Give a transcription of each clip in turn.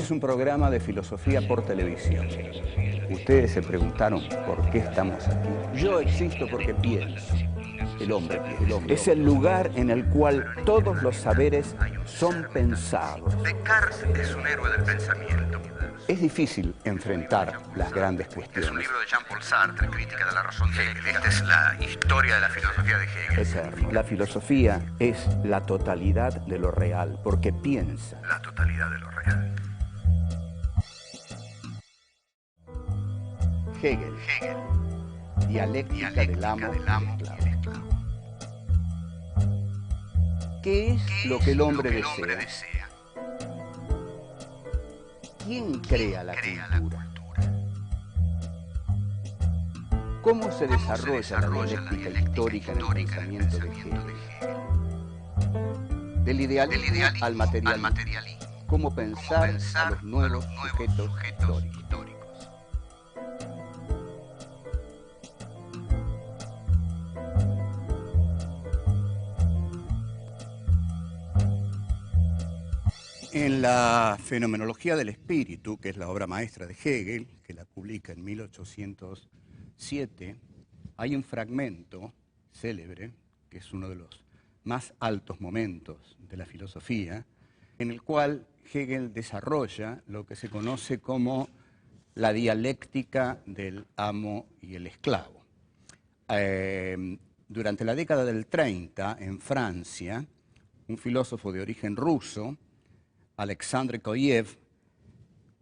es un programa de filosofía por televisión. Ustedes se preguntaron por qué estamos aquí. Yo existo porque pienso. El hombre piensa. Es el lugar en el cual todos los saberes son pensados. Descartes es un héroe del pensamiento. Es difícil enfrentar las grandes Es cuestiones. un libro de Jean-Paul Sartre, Crítica de la razón de Hegel. Esta es la historia de la filosofía de Hegel. Eterno. La filosofía es la totalidad de lo real, porque piensa. La totalidad de lo real. Hegel. Dialéctica del amo y el esclavo. ¿Qué es lo que el hombre desea? ¿Quién crea la cultura? ¿Cómo se desarrolla la dialéctica histórica en el pensamiento de Hegel? Del idealismo al materialismo. ¿Cómo pensar a los nuevos sujetos históricos? En la Fenomenología del Espíritu, que es la obra maestra de Hegel, que la publica en 1807, hay un fragmento célebre, que es uno de los más altos momentos de la filosofía, en el cual Hegel desarrolla lo que se conoce como la dialéctica del amo y el esclavo. Durante la década del 30, en Francia, un filósofo de origen ruso, Alexandre Koyev,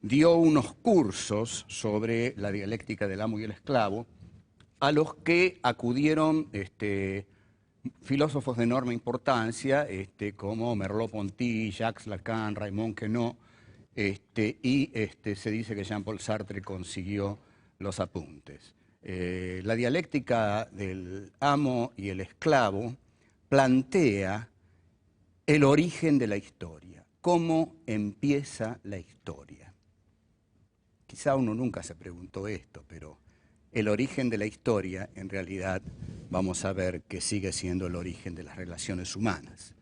dio unos cursos sobre la dialéctica del amo y el esclavo, a los que acudieron filósofos de enorme importancia, como Merleau-Ponty, Jacques Lacan, Raymond Queneau, y se dice que Jean-Paul Sartre consiguió los apuntes. La dialéctica del amo y el esclavo plantea el origen de la historia. ¿Cómo empieza la historia? Quizá uno nunca se preguntó esto, pero el origen de la historia, en realidad, vamos a ver que sigue siendo el origen de las relaciones humanas.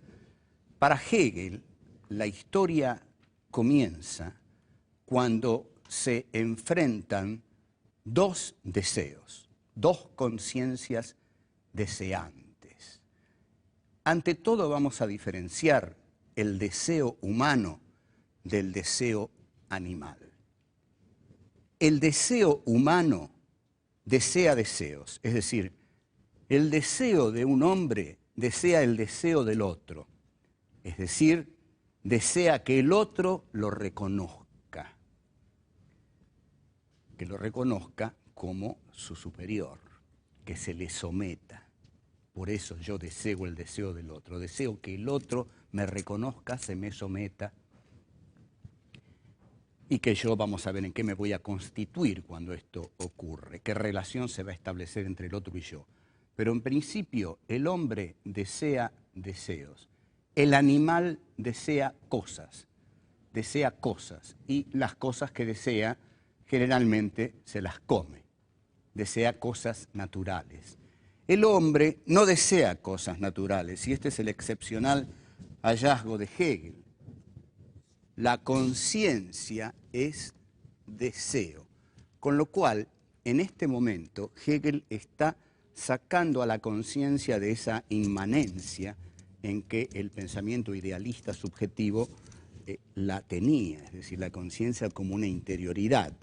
Para Hegel, la historia comienza cuando se enfrentan dos deseos, dos conciencias deseantes. Ante todo vamos a diferenciar el deseo humano del deseo animal. El deseo humano desea deseos, es decir, el deseo de un hombre desea el deseo del otro, es decir, desea que el otro lo reconozca como su superior, que se le someta. Por eso yo deseo el deseo del otro, deseo que el otro me reconozca, se me someta, y que yo, vamos a ver en qué me voy a constituir cuando esto ocurre, qué relación se va a establecer entre el otro y yo. Pero en principio el hombre desea deseos, el animal desea cosas, y las cosas que desea generalmente se las come, desea cosas naturales. El hombre no desea cosas naturales, y este es el excepcional hallazgo de Hegel. La conciencia es deseo, con lo cual, en este momento, Hegel está sacando a la conciencia de esa inmanencia en que el pensamiento idealista subjetivo la tenía, es decir, la conciencia como una interioridad.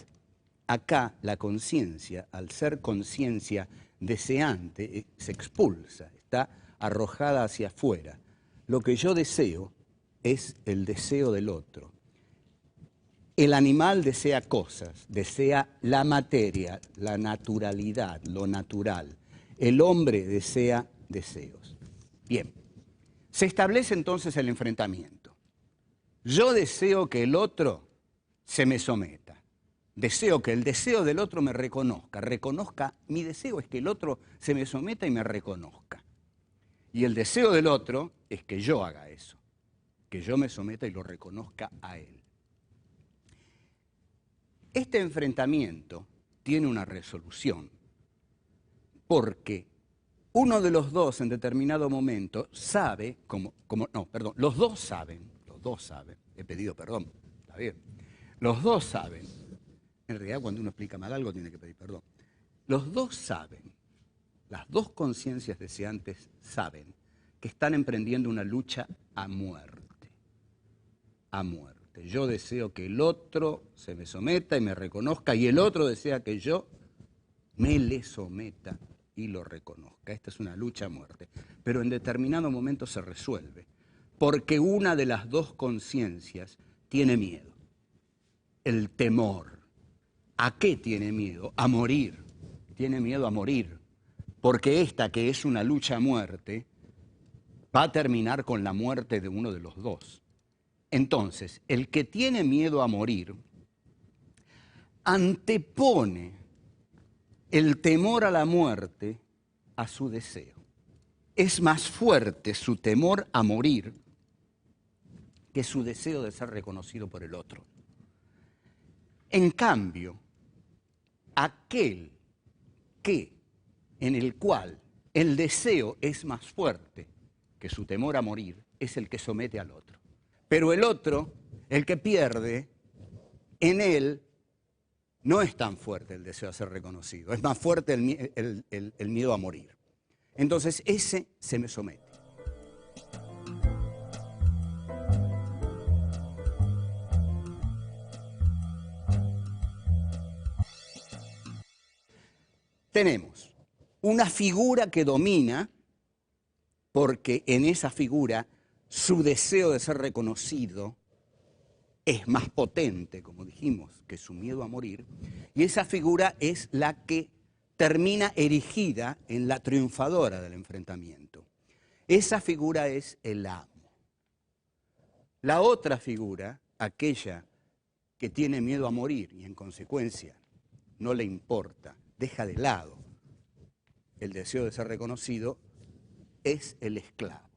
Acá la conciencia, al ser conciencia deseante, se expulsa, está arrojada hacia afuera. Lo que yo deseo es el deseo del otro. El animal desea cosas, desea la materia, la naturalidad, lo natural. El hombre desea deseos. Bien, se establece entonces el enfrentamiento. Yo deseo que el otro se me someta. Deseo que el deseo del otro me reconozca. Mi deseo es que el otro se me someta y me reconozca. Y el deseo del otro es que yo haga eso, que yo me someta y lo reconozca a él. Este enfrentamiento tiene una resolución, porque uno de los dos en determinado momento sabe, los dos saben, he pedido perdón, está bien. los dos saben, en realidad cuando uno explica mal algo tiene que pedir perdón, los dos saben, las dos conciencias deseantes saben que están emprendiendo una lucha a muerte, a muerte. Yo deseo que el otro se me someta y me reconozca, y el otro desea que yo me le someta y lo reconozca. Esta es una lucha a muerte, pero en determinado momento se resuelve, porque una de las dos conciencias tiene miedo, el temor. ¿A qué tiene miedo? A morir. Tiene miedo a morir, porque esta que es una lucha a muerte va a terminar con la muerte de uno de los dos. Entonces, el que tiene miedo a morir antepone el temor a la muerte a su deseo. Es más fuerte su temor a morir que su deseo de ser reconocido por el otro. En cambio, aquel en el cual el deseo es más fuerte que su temor a morir es el que somete al otro. Pero el otro, el que pierde, en él no es tan fuerte el deseo de ser reconocido, es más fuerte el miedo a morir. Entonces ese se me somete. Tenemos una figura que domina, porque en esa figura su deseo de ser reconocido es más potente, como dijimos, que su miedo a morir, y esa figura es la que termina erigida en la triunfadora del enfrentamiento. Esa figura es el amo. La otra figura, aquella que tiene miedo a morir y en consecuencia no le importa, deja de lado el deseo de ser reconocido, es el esclavo.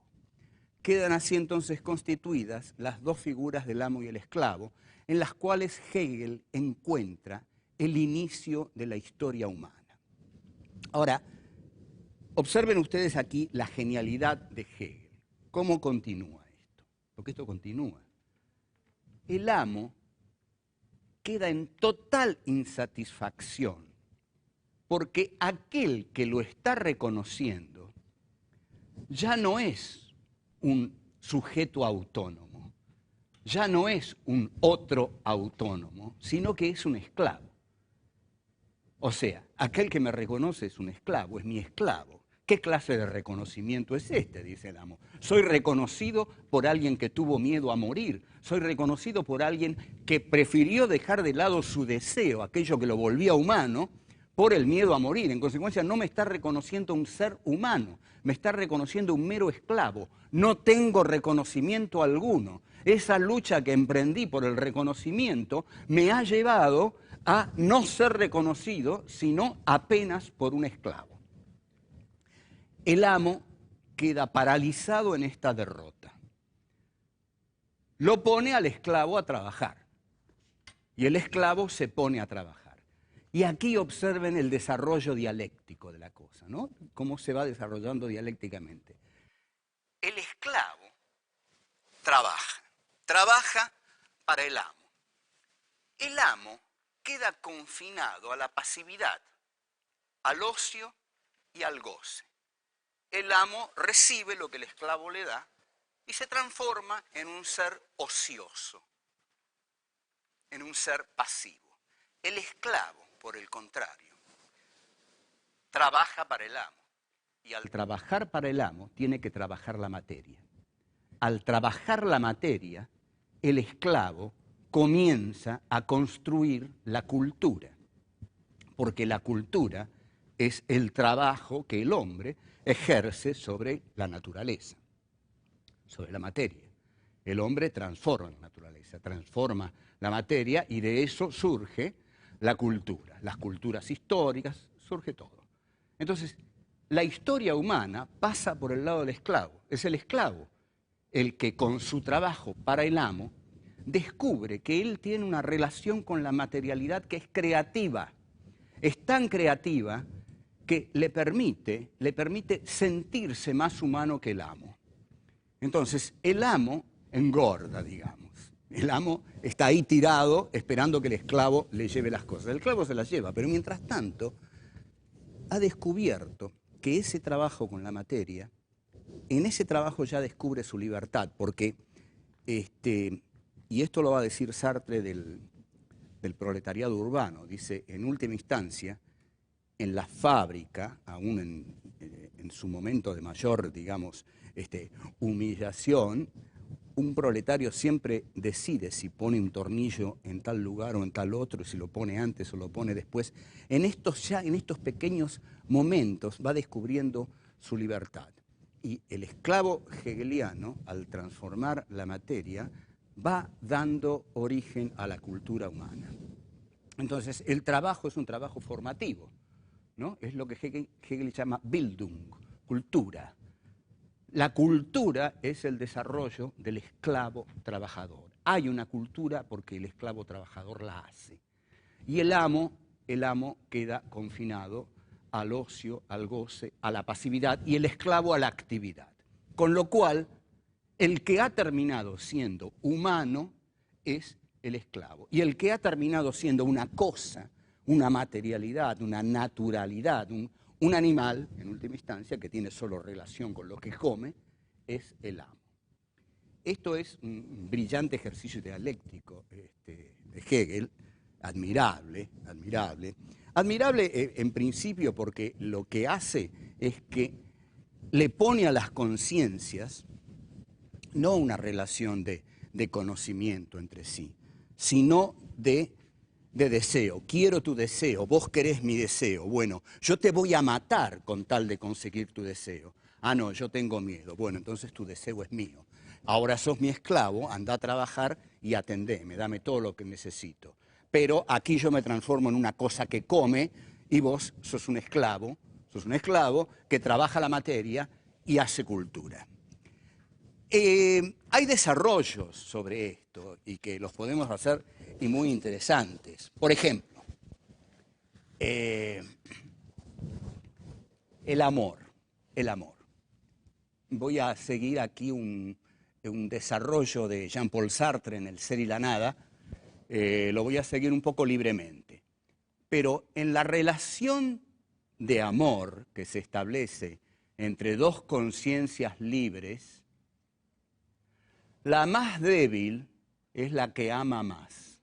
Quedan así entonces constituidas las dos figuras del amo y el esclavo, en las cuales Hegel encuentra el inicio de la historia humana. Ahora, observen ustedes aquí la genialidad de Hegel. ¿Cómo continúa esto? Porque esto continúa. El amo queda en total insatisfacción porque aquel que lo está reconociendo ya no es un sujeto autónomo, ya no es un otro autónomo, sino que es un esclavo. O sea, aquel que me reconoce es un esclavo, es mi esclavo. ¿Qué clase de reconocimiento es este?, dice el amo. Soy reconocido por alguien que tuvo miedo a morir, soy reconocido por alguien que prefirió dejar de lado su deseo, aquello que lo volvía humano, por el miedo a morir. En consecuencia, no me está reconociendo un ser humano, me está reconociendo un mero esclavo. No tengo reconocimiento alguno. Esa lucha que emprendí por el reconocimiento me ha llevado a no ser reconocido, sino apenas por un esclavo. El amo queda paralizado en esta derrota. Lo pone al esclavo a trabajar y el esclavo se pone a trabajar. Y aquí observen el desarrollo dialéctico de la cosa, ¿no? Cómo se va desarrollando dialécticamente. El esclavo trabaja para el amo. El amo queda confinado a la pasividad, al ocio y al goce. El amo recibe lo que el esclavo le da y se transforma en un ser ocioso, en un ser pasivo. El esclavo, por el contrario, trabaja para el amo. Y al trabajar para el amo, tiene que trabajar la materia. Al trabajar la materia, el esclavo comienza a construir la cultura. Porque la cultura es el trabajo que el hombre ejerce sobre la naturaleza, sobre la materia. El hombre transforma la naturaleza, transforma la materia y de eso surge la cultura, las culturas históricas, surge todo. Entonces, la historia humana pasa por el lado del esclavo. Es el esclavo el que con su trabajo para el amo descubre que él tiene una relación con la materialidad que es creativa. Es tan creativa que le permite sentirse más humano que el amo. Entonces, el amo engorda, digamos, El amo está ahí tirado esperando que el esclavo le lleve las cosas. El esclavo se las lleva, pero mientras tanto ha descubierto que ese trabajo con la materia, en ese trabajo ya descubre su libertad, porque, y esto lo va a decir Sartre del proletariado urbano, dice, en última instancia, en la fábrica, aún en su momento de mayor, digamos, humillación, un proletario siempre decide si pone un tornillo en tal lugar o en tal otro, si lo pone antes o lo pone después. En estos pequeños momentos va descubriendo su libertad. Y el esclavo hegeliano, al transformar la materia, va dando origen a la cultura humana. Entonces, el trabajo es un trabajo formativo, ¿no? Es lo que Hegel llama Bildung, cultura. La cultura es el desarrollo del esclavo trabajador. Hay una cultura porque el esclavo trabajador la hace. Y el amo queda confinado al ocio, al goce, a la pasividad, y el esclavo a la actividad. Con lo cual, el que ha terminado siendo humano es el esclavo. Y el que ha terminado siendo una cosa, una materialidad, una naturalidad, un animal, en última instancia, que tiene solo relación con lo que come, es el amo. Esto es un brillante ejercicio dialéctico de Hegel, admirable, admirable. Admirable en principio porque lo que hace es que le pone a las conciencias no una relación de conocimiento entre sí, sino de deseo. Quiero tu deseo, vos querés mi deseo. Bueno, yo te voy a matar con tal de conseguir tu deseo. Ah, no, yo tengo miedo. Bueno, entonces tu deseo es mío. Ahora sos mi esclavo, anda a trabajar y atendeme, dame todo lo que necesito. Pero aquí yo me transformo en una cosa que come y vos sos un esclavo que trabaja la materia y hace cultura. Hay desarrollos sobre esto y que los podemos hacer y muy interesantes. Por ejemplo, el amor. Voy a seguir aquí un desarrollo de Jean-Paul Sartre en El ser y la nada. Lo voy a seguir un poco libremente. Pero en la relación de amor que se establece entre dos conciencias libres, la más débil es la que ama más.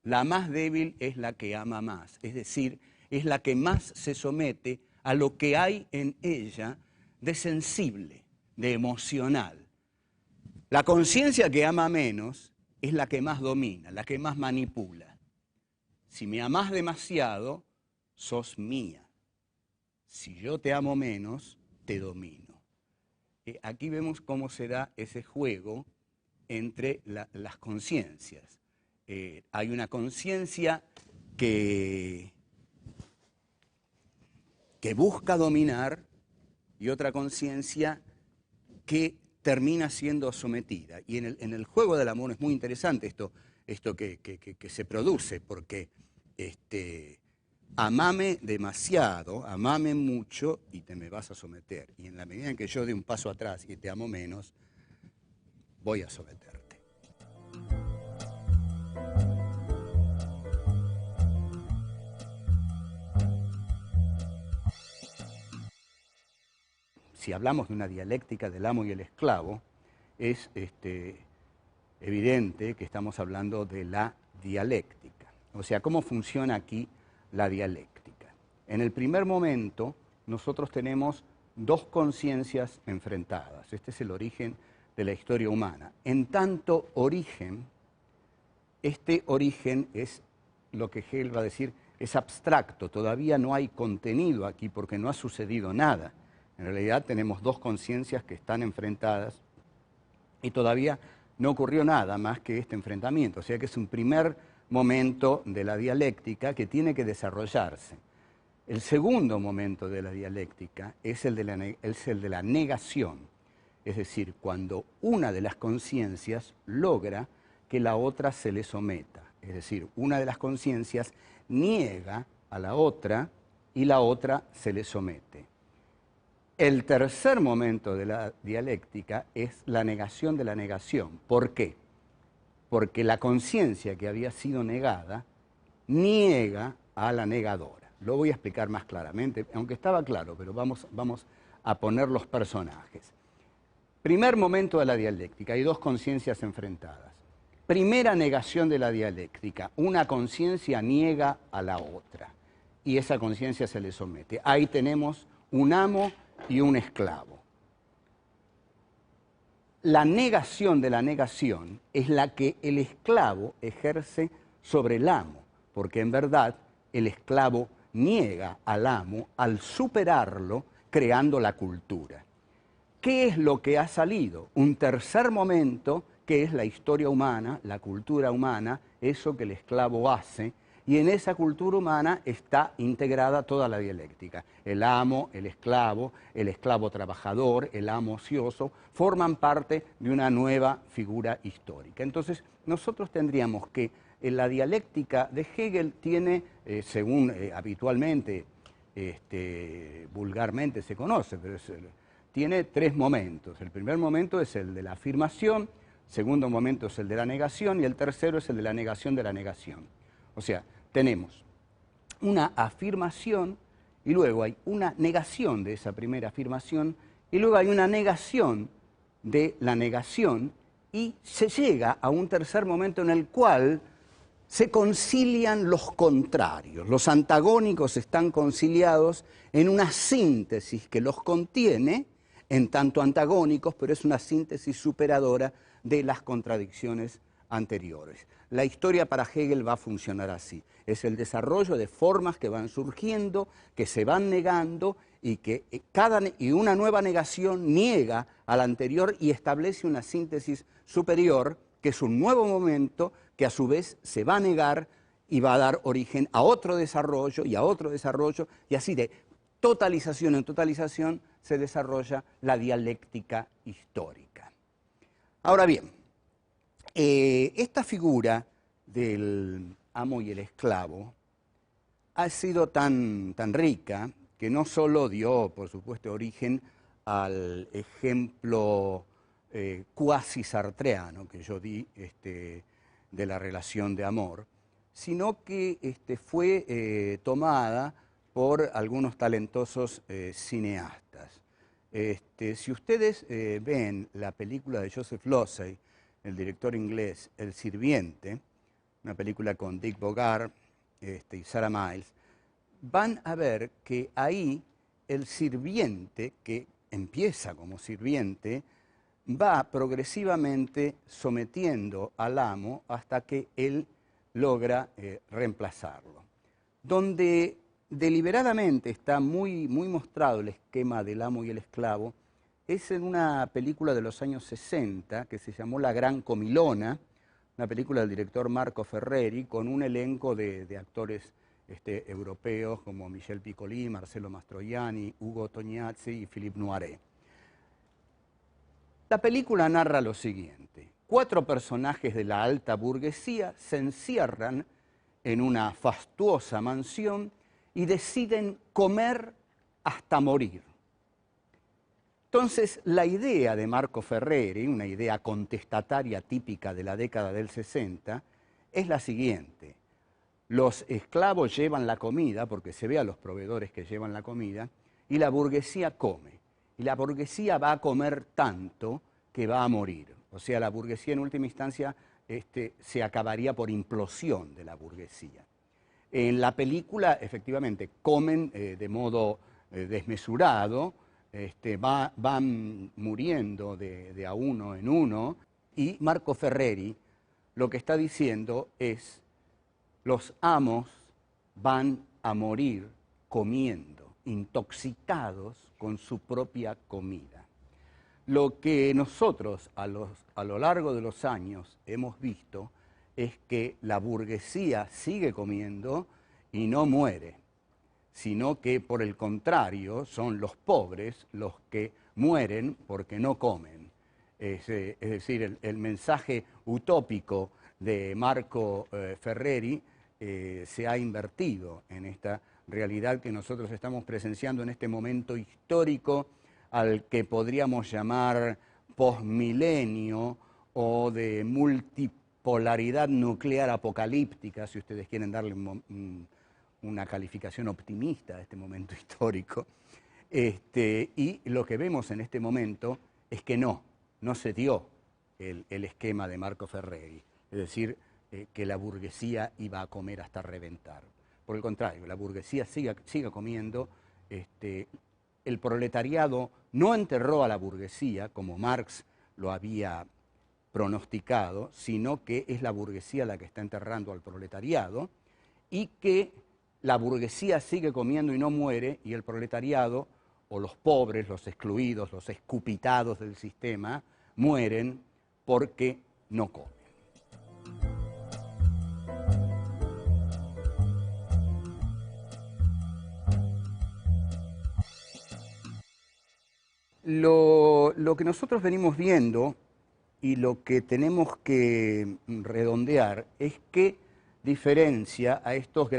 La más débil es la que ama más, es decir, es la que más se somete a lo que hay en ella de sensible, de emocional. La conciencia que ama menos es la que más domina, la que más manipula. Si me amás demasiado, sos mía. Si yo te amo menos, te domino. Aquí vemos cómo se da ese juego entre las conciencias. Hay una conciencia que busca dominar y otra conciencia que termina siendo sometida. Y en el juego del amor es muy interesante esto que se produce, porque amame demasiado, amame mucho y te me vas a someter. Y en la medida en que yo dé un paso atrás y te amo menos, voy a someterte. Si hablamos de una dialéctica del amo y el esclavo, es evidente que estamos hablando de la dialéctica. O sea, ¿cómo funciona aquí la dialéctica? En el primer momento, nosotros tenemos dos conciencias enfrentadas. Este es el origen de la historia humana. En tanto origen, este origen es lo que Hegel va a decir, es abstracto, todavía no hay contenido aquí porque no ha sucedido nada. En realidad tenemos dos conciencias que están enfrentadas y todavía no ocurrió nada más que este enfrentamiento. O sea que es un primer momento de la dialéctica que tiene que desarrollarse. El segundo momento de la dialéctica es el de la negación. Es decir, cuando una de las conciencias logra que la otra se le someta. Es decir, una de las conciencias niega a la otra y la otra se le somete. El tercer momento de la dialéctica es la negación de la negación. ¿Por qué? porque la conciencia que había sido negada niega a la negadora. Lo voy a explicar más claramente, aunque estaba claro, pero vamos a poner los personajes. Primer momento de la dialéctica, hay dos conciencias enfrentadas. Primera negación de la dialéctica, una conciencia niega a la otra y esa conciencia se le somete. Ahí tenemos un amo y un esclavo. La negación de la negación es la que el esclavo ejerce sobre el amo, porque en verdad el esclavo niega al amo al superarlo creando la cultura. ¿Qué es lo que ha salido? Un tercer momento que es la historia humana, la cultura humana, eso que el esclavo hace, y en esa cultura humana está integrada toda la dialéctica. El amo, el esclavo trabajador, el amo ocioso, forman parte de una nueva figura histórica. Entonces, nosotros tendríamos que la dialéctica de Hegel tiene, según habitualmente, vulgarmente se conoce, pero tiene tres momentos. El primer momento es el de la afirmación, el segundo momento es el de la negación y el tercero es el de la negación de la negación. O sea, tenemos una afirmación y luego hay una negación de esa primera afirmación y luego hay una negación de la negación y se llega a un tercer momento en el cual se concilian los contrarios. Los antagónicos están conciliados en una síntesis que los contiene en tanto antagónicos, pero es una síntesis superadora de las contradicciones anteriores. La historia para Hegel va a funcionar así. Es el desarrollo de formas que van surgiendo, que se van negando y que una nueva negación niega a la anterior y establece una síntesis superior, que es un nuevo momento que a su vez se va a negar y va a dar origen a otro desarrollo y a otro desarrollo, y así de totalización en totalización se desarrolla la dialéctica histórica. Ahora bien, esta figura del amo y el esclavo ha sido tan rica que no solo dio, por supuesto, origen al ejemplo cuasi sartreano que yo di de la relación de amor, sino que fue tomada por algunos talentosos cineastas. Si ustedes ven la película de Joseph Losey, el director inglés, El sirviente, una película con Dick Bogart y Sarah Miles, van a ver que ahí el sirviente, que empieza como sirviente, va progresivamente sometiendo al amo hasta que él logra reemplazarlo. Donde deliberadamente está muy mostrado el esquema del amo y el esclavo es en una película de los años 60 que se llamó La Gran Comilona, una película del director Marco Ferreri con un elenco de actores europeos como Michel Piccoli, Marcello Mastroianni, Ugo Tognazzi y Philippe Noiret. La película narra lo siguiente: 4 personajes de la alta burguesía se encierran en una fastuosa mansión y deciden comer hasta morir. Entonces, la idea de Marco Ferreri, una idea contestataria típica de la década del 60, es la siguiente. Los esclavos llevan la comida, porque se ve a los proveedores que llevan la comida, y la burguesía come. Y la burguesía va a comer tanto que va a morir. O sea, la burguesía en última instancia se acabaría por implosión de la burguesía. En la película, efectivamente, comen de modo desmesurado, van muriendo de a uno en uno, y Marco Ferreri lo que está diciendo es: los amos van a morir comiendo, intoxicados con su propia comida. Lo que nosotros a lo largo de los años hemos visto es que la burguesía sigue comiendo y no muere, sino que por el contrario son los pobres los que mueren porque no comen. Es decir, el mensaje utópico de Marco Ferreri se ha invertido en esta realidad que nosotros estamos presenciando en este momento histórico al que podríamos llamar posmilenio o de polaridad nuclear apocalíptica, si ustedes quieren darle una calificación optimista a este momento histórico. Y lo que vemos en este momento es que no se dio el esquema de Marco Ferreri, es decir, que la burguesía iba a comer hasta reventar. Por el contrario, la burguesía sigue comiendo. El proletariado no enterró a la burguesía, como Marx lo había pronosticado, sino que es la burguesía la que está enterrando al proletariado, y que la burguesía sigue comiendo y no muere, y el proletariado, o los pobres, los excluidos, los escupitados del sistema, mueren porque no comen. Lo que nosotros venimos viendo y lo que tenemos que redondear es qué diferencia a estos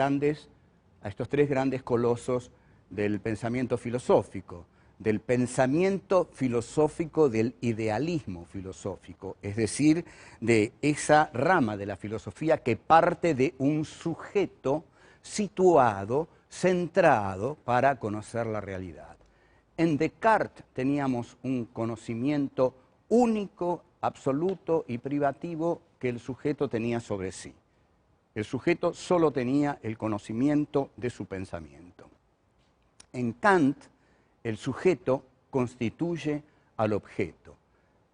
tres grandes colosos del pensamiento filosófico, del idealismo filosófico, es decir, de esa rama de la filosofía que parte de un sujeto situado, centrado para conocer la realidad. En Descartes teníamos un conocimiento único, absoluto y privativo que el sujeto tenía sobre sí. El sujeto solo tenía el conocimiento de su pensamiento. En Kant, el sujeto constituye al objeto.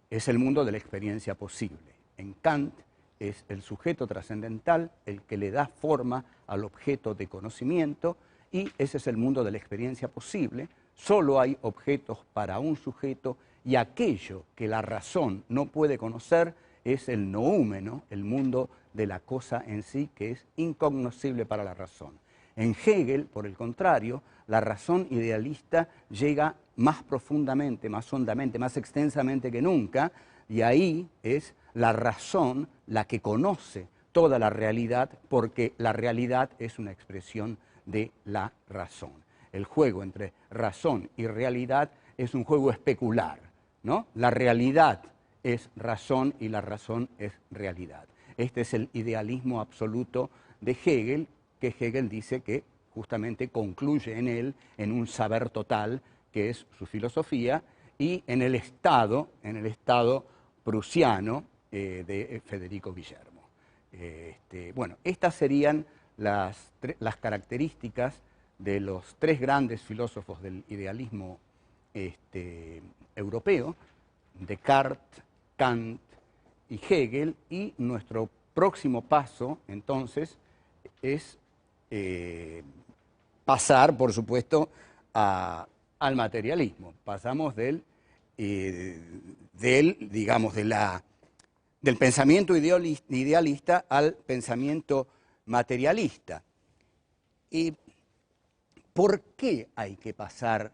Es el mundo de la experiencia posible. En Kant es el sujeto trascendental el que le da forma al objeto de conocimiento, y ese es el mundo de la experiencia posible. Solo hay objetos para un sujeto, y aquello que la razón no puede conocer es el noúmeno, el mundo de la cosa en sí, que es incognoscible para la razón. En Hegel, por el contrario, la razón idealista llega más profundamente, más hondamente, más extensamente que nunca, y ahí es la razón la que conoce toda la realidad, porque la realidad es una expresión de la razón. El juego entre razón y realidad es un juego especular, ¿no? La realidad es razón y la razón es realidad. Este es el idealismo absoluto de Hegel, que Hegel dice que justamente concluye en él, en un saber total, que es su filosofía, y en el estado prusiano de Federico Guillermo. Bueno, estas serían las características de los tres grandes filósofos del idealismo europeo, Descartes, Kant y Hegel, y nuestro próximo paso, entonces, es pasar, por supuesto, al materialismo. Pasamos del pensamiento idealista al pensamiento materialista. ¿Y por qué hay que pasar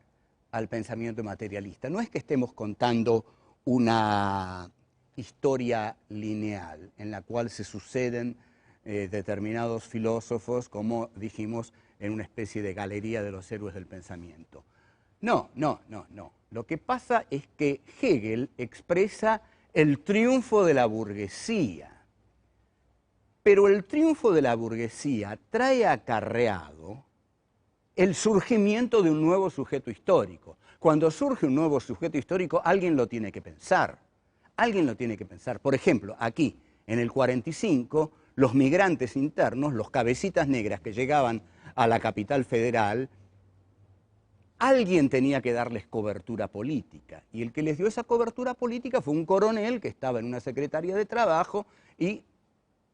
al pensamiento materialista? No es que estemos contando una historia lineal en la cual se suceden determinados filósofos, como dijimos, en una especie de galería de los héroes del pensamiento. No. Lo que pasa es que Hegel expresa el triunfo de la burguesía, pero el triunfo de la burguesía trae acarreado el surgimiento de un nuevo sujeto histórico. Cuando surge un nuevo sujeto histórico, alguien lo tiene que pensar. Alguien lo tiene que pensar. Por ejemplo, aquí, en el 45, los migrantes internos, los cabecitas negras que llegaban a la capital federal, alguien tenía que darles cobertura política. Y el que les dio esa cobertura política fue un coronel que estaba en una secretaría de trabajo y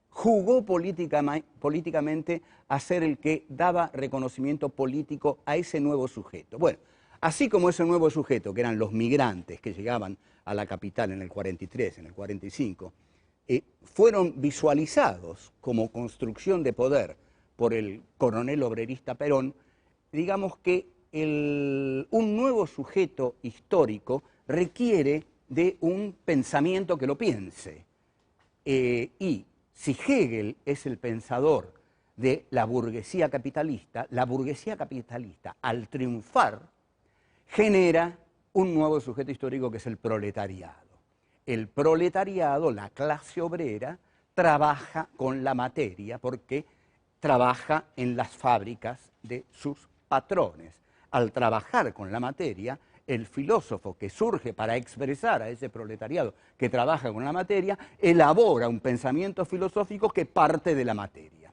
jugó políticamente a ser el que daba reconocimiento político a ese nuevo sujeto. Bueno, así como ese nuevo sujeto, que eran los migrantes que llegaban a la capital en el 43, en el 45, fueron visualizados como construcción de poder por el coronel obrerista Perón, digamos que un nuevo sujeto histórico requiere de un pensamiento que lo piense. Y si Hegel es el pensador de la burguesía capitalista, al triunfar, genera un nuevo sujeto histórico que es el proletariado. El proletariado, la clase obrera, trabaja con la materia porque trabaja en las fábricas de sus patrones. Al trabajar con la materia, el filósofo que surge para expresar a ese proletariado que trabaja con la materia, elabora un pensamiento filosófico que parte de la materia.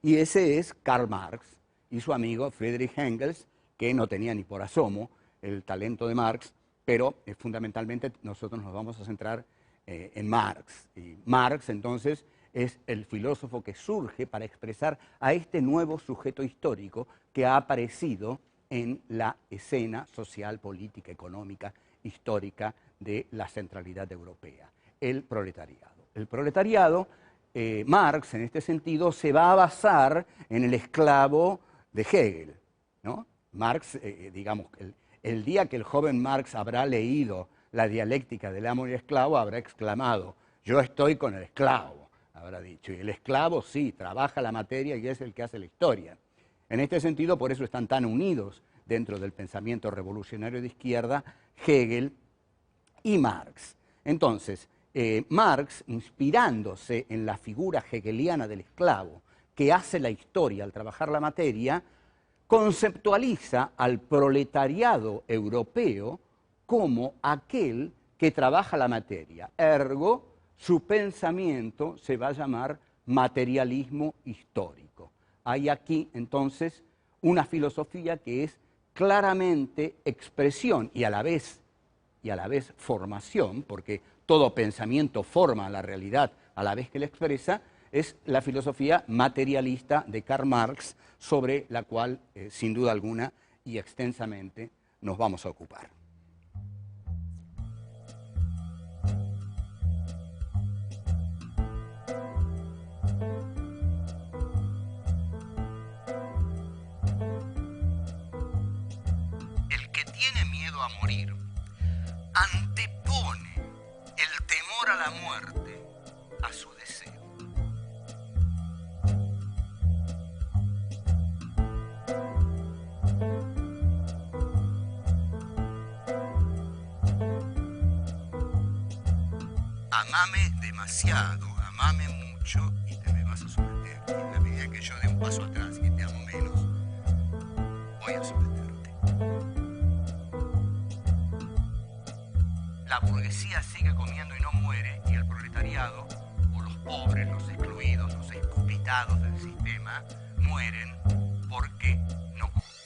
Y ese es Karl Marx y su amigo Friedrich Engels, que no tenía ni por asomo el talento de Marx, pero fundamentalmente nosotros nos vamos a centrar en Marx. Y Marx, entonces, es el filósofo que surge para expresar a este nuevo sujeto histórico que ha aparecido en la escena social, política, económica, histórica de la centralidad europea, el proletariado. El proletariado, Marx, en este sentido, se va a basar en el esclavo de Hegel, ¿no? Marx, digamos, el día que el joven Marx habrá leído la dialéctica del amo y esclavo, habrá exclamado, yo estoy con el esclavo, habrá dicho, y el esclavo sí, trabaja la materia y es el que hace la historia. En este sentido, por eso están tan unidos dentro del pensamiento revolucionario de izquierda Hegel y Marx. Entonces, Marx, inspirándose en la figura hegeliana del esclavo, que hace la historia al trabajar la materia, conceptualiza al proletariado europeo como aquel que trabaja la materia. Ergo, su pensamiento se va a llamar materialismo histórico. Hay aquí, entonces, una filosofía que es claramente expresión y a la vez formación, porque todo pensamiento forma la realidad a la vez que la expresa, es la filosofía materialista de Karl Marx, sobre la cual, sin duda alguna y extensamente, nos vamos a ocupar. El que tiene miedo a morir antepone el temor a la muerte a su deseo. Amame demasiado, amame mucho y te me vas a someter. Y en la medida que yo dé un paso atrás y te amo menos, voy a someterte. La burguesía sigue comiendo y no muere, y el proletariado, o los pobres, los excluidos, los escupitados del sistema, mueren porque no comen.